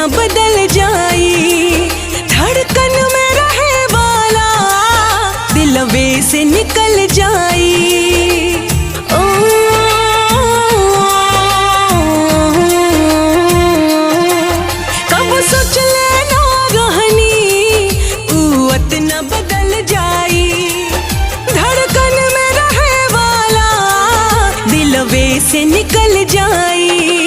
न बदल जाई। धड़कन में रहे वाला दिलवे से निकल जाई। ओ कब सोच लेना रहनी कुवत न बदल जाई। धड़कन में रहे वाला दिलवे से निकल जाई।